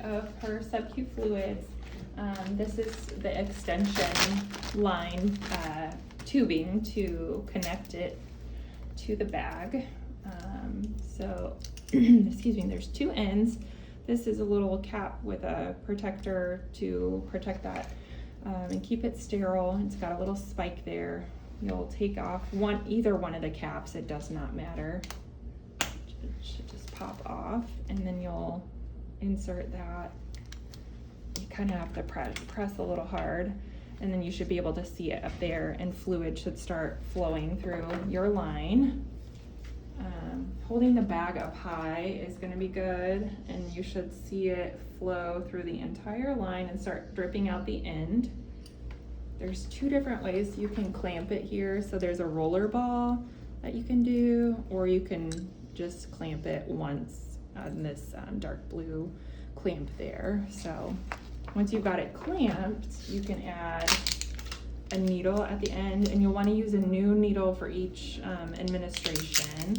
of her sub-Q fluids. This is the extension line tubing to connect it to the bag. So, excuse me, there's two ends. This is a little cap with a protector to protect that and keep it sterile. It's got a little spike there. You'll take off either one of the caps, it does not matter. It should just pop off, and then you'll insert that. You kind of have to press a little hard, and then you should be able to see it up there, and fluid should start flowing through your line. Holding the bag up high is going to be good, and you should see it flow through the entire line and start dripping out the end. There's two different ways you can clamp it here. So there's a roller ball that you can do, or you can just clamp it once on this dark blue clamp there. So once you've got it clamped, you can add a needle at the end, and you'll want to use a new needle for each administration.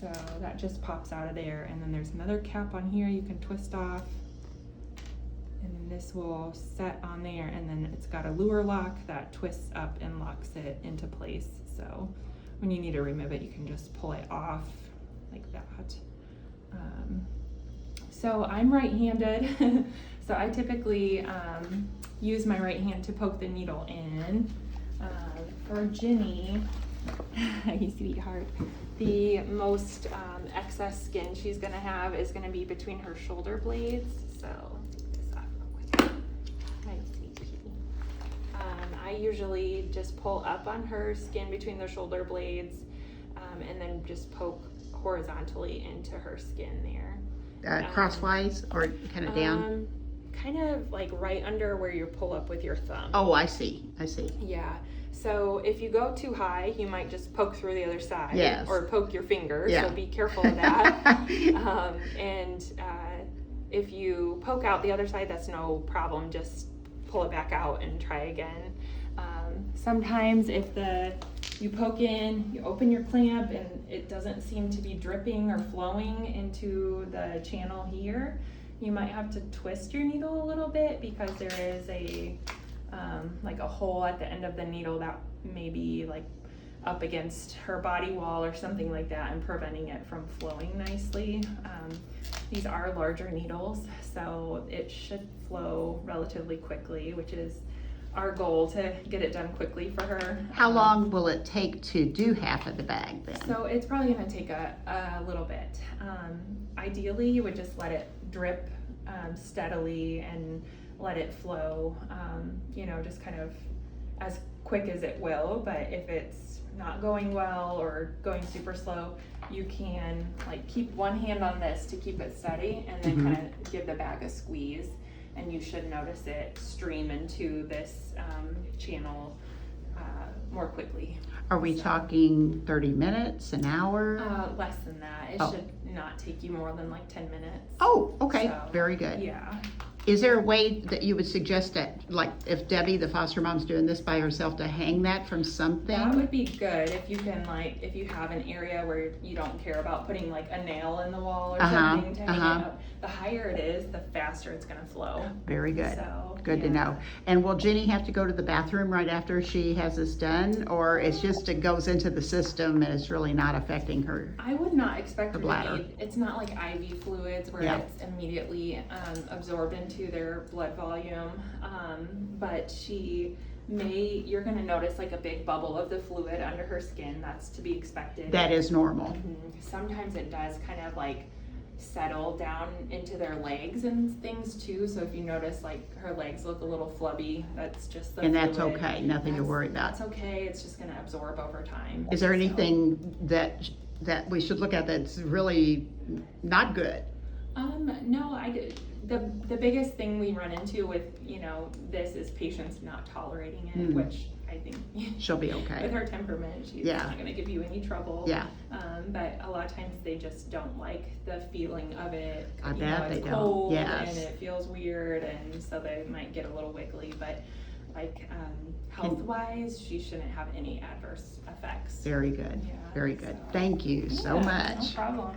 So that just pops out of there, and then there's another cap on here you can twist off, and then this will set on there, and then it's got a lure lock that twists up and locks it into place. So when you need to remove it, you can just pull it off like that. So I'm right-handed, so I typically use my right hand to poke the needle in. For Ginny, you sweetheart, the most excess skin she's gonna have is gonna be between her shoulder blades. So take this off real quick. My sweet kitty. I usually just pull up on her skin between the shoulder blades, and then just poke horizontally into her skin there. Crosswise or kind of down? Kind of like right under where you pull up with your thumb. Oh, I see. Yeah. So if you go too high, you might just poke through the other side. Yes. Or poke your finger. Yeah. So be careful of that. If you poke out the other side, that's no problem. Just pull it back out and try again. Sometimes if you poke in, you open your clamp, and it doesn't seem to be dripping or flowing into the channel here, you might have to twist your needle a little bit, because there is like a hole at the end of the needle that may be like up against her body wall or something like that, and preventing it from flowing nicely. These are larger needles, so it should flow relatively quickly, which is our goal, to get it done quickly for her. How long will it take to do half of the bag then? So it's probably going to take a little bit. Ideally, you would just let it drip steadily and let it flow, just kind of as quick as it will. But if it's not going well or going super slow, you can like keep one hand on this to keep it steady, and then kind of give the bag a squeeze, and you should notice it stream into this channel more quickly. Are we talking 30 minutes, an hour? Less than that. It should not take you more than like 10 minutes. Oh, okay. So, very good. Yeah. Is there a way that you would suggest that, like if Debbie, the foster mom's doing this by herself, to hang that from something? That would be good if you can, if you have an area where you don't care about putting like a nail in the wall or something to hang it up. The higher it is, the faster it's gonna flow. Very good. So, good to know. And will Ginny have to go to the bathroom right after she has this done, or it's just it goes into the system and it's really not affecting her? I would not expect her bladder. to need. It's not like IV fluids where it's immediately absorbed into their blood volume, but you're going to notice like a big bubble of the fluid under her skin. That's to be expected. That is normal. Sometimes it does kind of like settle down into their legs and things too. So if you notice like her legs look a little flubby, that's just the And that's fluid. okay, nothing to worry about. That's okay. It's just going to absorb over time. Is there anything that we should look at that's really not good? No, the biggest thing we run into with, this is patients not tolerating it, which I think she'll be okay. With her temperament, she's not going to give you any trouble. Yeah. But a lot of times they just don't like the feeling of it. I bet they it's don't. cold Yes. and it feels weird, and so they might get a little wiggly. But health-wise, she shouldn't have any adverse effects. Very good. Yeah, Very good. Thank you so much. No problem.